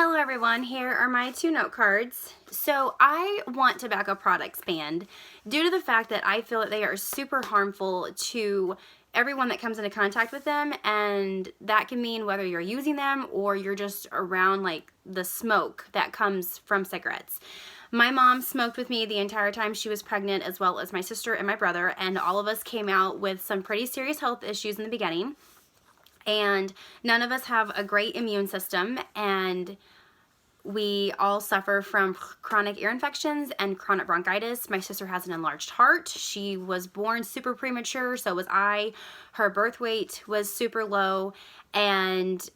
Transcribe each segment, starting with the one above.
Hello everyone, here are my 2 note cards. So I want tobacco products banned due to the fact that I feel that they are super harmful to everyone that comes into contact with them, and that can mean whether you're using them or you're just around like the smoke that comes from cigarettes. My mom smoked with me the entire time she was pregnant, as well as my sister and my brother, and all of us came out with some pretty serious health issues in the beginning. And none of us have a great immune system, and we all suffer from chronic ear infections and chronic bronchitis. My sister has an enlarged heart. She was born super premature, so was I. Her birth weight was super low, and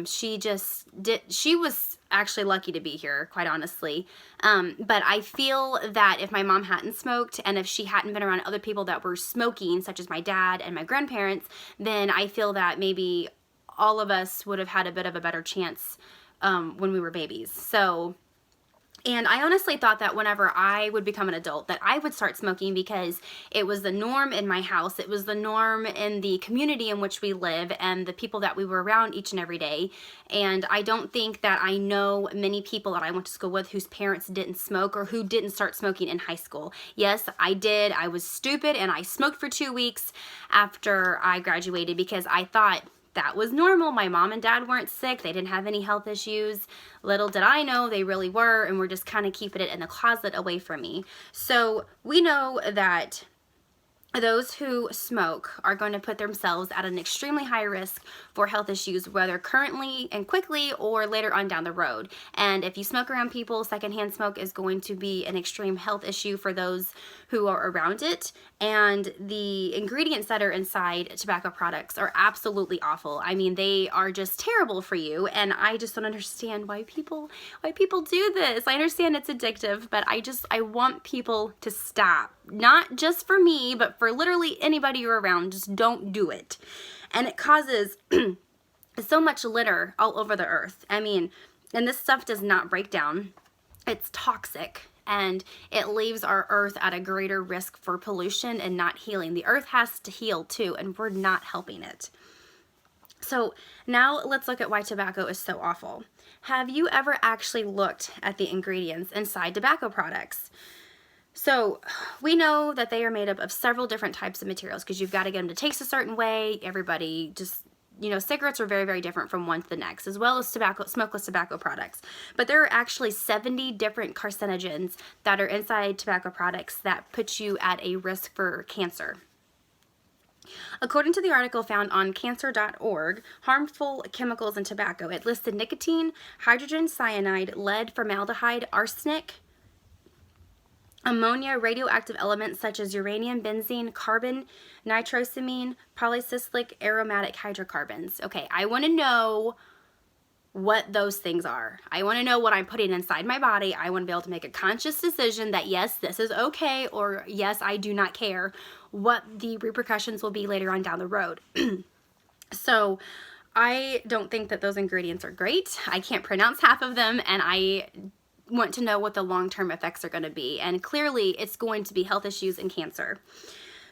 she was actually lucky to be here, quite honestly. But I feel that if my mom hadn't smoked, and if she hadn't been around other people that were smoking, such as my dad and my grandparents, then I feel that maybe all of us would have had a bit of a better chance when we were babies. And I honestly thought that whenever I would become an adult that I would start smoking, because it was the norm in my house, it was the norm in the community in which we live and the people that we were around each and every day. And I don't think that I know many people that I went to school with whose parents didn't smoke or who didn't start smoking in high school. Yes, I did. I was stupid and I smoked for 2 weeks after I graduated because I thought that was normal. My mom and dad weren't sick. They didn't have any health issues. Little did I know they really were, and we're just kind of keeping it in the closet away from me. So we know that those who smoke are going to put themselves at an extremely high risk for health issues, whether currently and quickly or later on down the road. And if you smoke around people, secondhand smoke is going to be an extreme health issue for those who are around it. And the ingredients that are inside tobacco products are absolutely awful. I mean, they are just terrible for you, and I just don't understand why people do this. I understand it's addictive, but I want people to stop. Not just for me, but for literally anybody you're around. Just don't do it. And it causes so much litter all over the earth. I mean, and this stuff does not break down. It's toxic, and it leaves our earth at a greater risk for pollution and not healing. The earth has to heal too, and we're not helping it. So now let's look at why tobacco is so awful. Have you ever actually looked at the ingredients inside tobacco products? So we know that they are made up of several different types of materials, because you've got to get them to taste a certain way. Everybody just, cigarettes are very, very different from one to the next, as well as smokeless tobacco products. But there are actually 70 different carcinogens that are inside tobacco products that put you at a risk for cancer. According to the article found on cancer.org, harmful chemicals in tobacco, it listed nicotine, hydrogen cyanide, lead, formaldehyde, arsenic, ammonia, radioactive elements such as uranium, benzene, carbon, nitrosamine, polycyclic aromatic hydrocarbons. Okay, I want to know what those things are. I want to know what I'm putting inside my body. I want to be able to make a conscious decision that yes, this is okay, or yes, I do not care what the repercussions will be later on down the road. So I don't think that those ingredients are great. I can't pronounce half of them, and I want to know what the long-term effects are going to be, and clearly it's going to be health issues and cancer.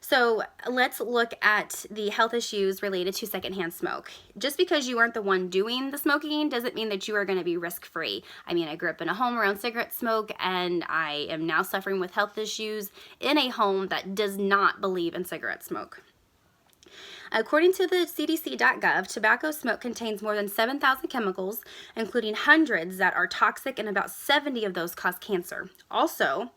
So let's look at the health issues related to secondhand smoke. Just because you aren't the one doing the smoking doesn't mean that you are going to be risk-free. I mean, I grew up in a home around cigarette smoke, and I am now suffering with health issues in a home that does not believe in cigarette smoke. According to the CDC.gov, tobacco smoke contains more than 7,000 chemicals, including hundreds that are toxic, and about 70 of those cause cancer. Also,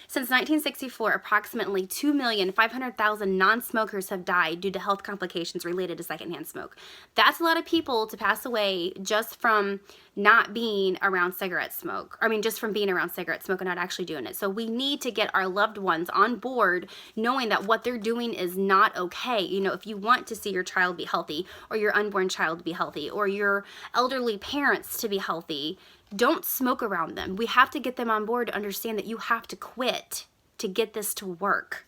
since 1964, approximately 2,500,000 non-smokers have died due to health complications related to secondhand smoke. That's a lot of people to pass away just from not being around cigarette smoke. I mean, just from being around cigarette smoke and not actually doing it. So we need to get our loved ones on board, knowing that what they're doing is not okay. If you want to see your child be healthy, or your unborn child to be healthy, or your elderly parents to be healthy, don't smoke around them. We have to get them on board to understand that you have to quit to get this to work.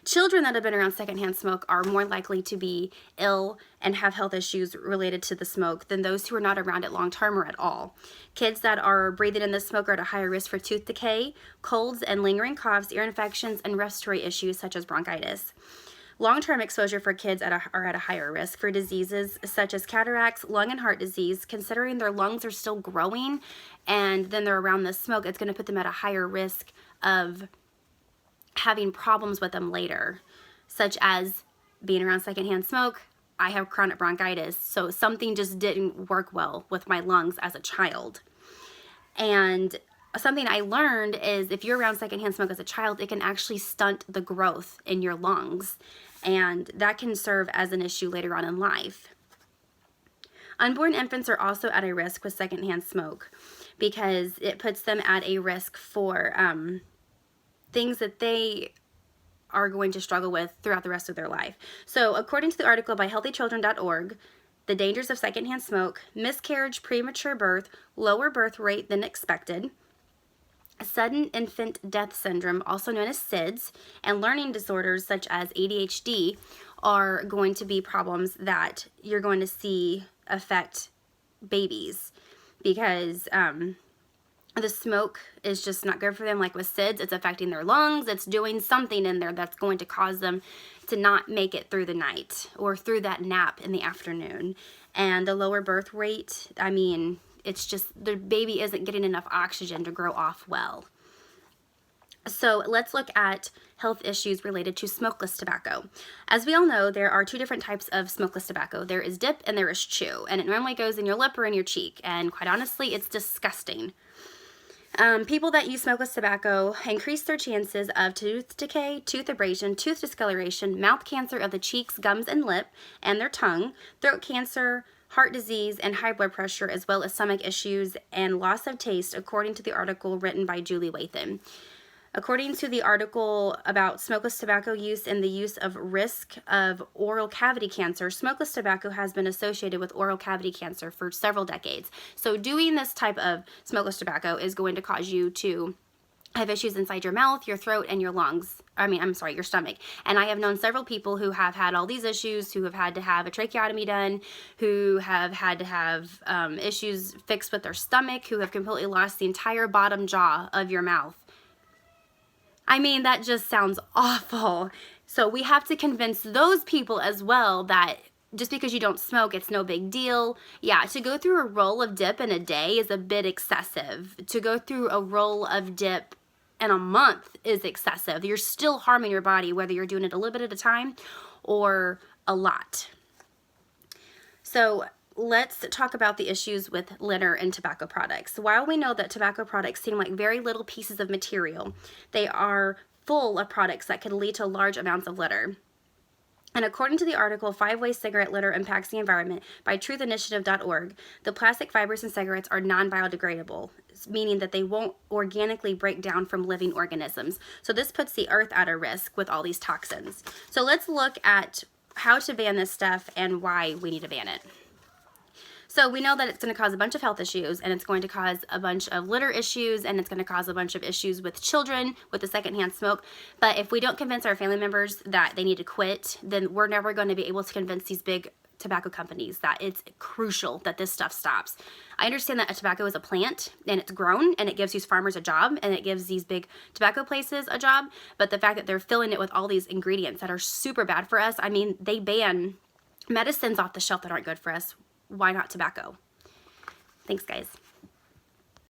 Children that have been around secondhand smoke are more likely to be ill and have health issues related to the smoke than those who are not around it long term or at all. Kids that are breathing in the smoke are at a higher risk for tooth decay, colds and lingering coughs, ear infections, and respiratory issues such as bronchitis. Long-term exposure for kids are at a higher risk for diseases such as cataracts, lung and heart disease. Considering their lungs are still growing and then they're around the smoke, it's going to put them at a higher risk of having problems with them later, such as being around secondhand smoke. I have chronic bronchitis, so something just didn't work well with my lungs as a child. And something I learned is if you're around secondhand smoke as a child, it can actually stunt the growth in your lungs, and that can serve as an issue later on in life. Unborn infants are also at a risk with secondhand smoke because it puts them at a risk for things that they are going to struggle with throughout the rest of their life. So according to the article by healthychildren.org, the dangers of secondhand smoke: miscarriage, premature birth, lower birth rate than expected, sudden infant death syndrome, also known as SIDS, and learning disorders such as ADHD are going to be problems that you're going to see affect babies because the smoke is just not good for them. Like with SIDS, it's affecting their lungs. It's doing something in there that's going to cause them to not make it through the night or through that nap in the afternoon. And the lower birth rate, I mean, it's just the baby isn't getting enough oxygen to grow off well. So let's look at health issues related to smokeless tobacco. As we all know, there are two different types of smokeless tobacco. There is dip and there is chew, and it normally goes in your lip or in your cheek, and quite honestly, it's disgusting. People that use smokeless tobacco increase their chances of tooth decay, tooth abrasion, tooth discoloration, mouth cancer of the cheeks, gums, and lip, and their tongue, throat cancer, heart disease, and high blood pressure, as well as stomach issues and loss of taste, according to the article written by Julie Wathan. According to the article about smokeless tobacco use and the use of risk of oral cavity cancer, smokeless tobacco has been associated with oral cavity cancer for several decades. So doing this type of smokeless tobacco is going to cause you to have issues inside your mouth, your throat, and your lungs. Your stomach. And I have known several people who have had all these issues, who have had to have a tracheotomy done, who have had to have issues fixed with their stomach, who have completely lost the entire bottom jaw of your mouth. I mean, that just sounds awful. So we have to convince those people as well that just because you don't smoke, it's no big deal. Yeah, to go through a roll of dip in a day is a bit excessive. To go through a roll of dip in a month is excessive. You're still harming your body, whether you're doing it a little bit at a time or a lot. So let's talk about the issues with litter in tobacco products. While we know that tobacco products seem like very little pieces of material, they are full of products that could lead to large amounts of litter. And according to the article, 5 Ways Cigarette Litter Impacts the Environment by truthinitiative.org, the plastic fibers in cigarettes are non-biodegradable, meaning that they won't organically break down from living organisms. So this puts the earth at a risk with all these toxins. So let's look at how to ban this stuff and why we need to ban it. So we know that it's going to cause a bunch of health issues, and it's going to cause a bunch of litter issues, and it's going to cause a bunch of issues with children with the secondhand smoke. But if we don't convince our family members that they need to quit, then we're never going to be able to convince these big tobacco companies that it's crucial that this stuff stops. I understand that a tobacco is a plant, and it's grown, and it gives these farmers a job, and it gives these big tobacco places a job. But the fact that they're filling it with all these ingredients that are super bad for us, I mean, they ban medicines off the shelf that aren't good for us. Why not tobacco? Thanks, guys.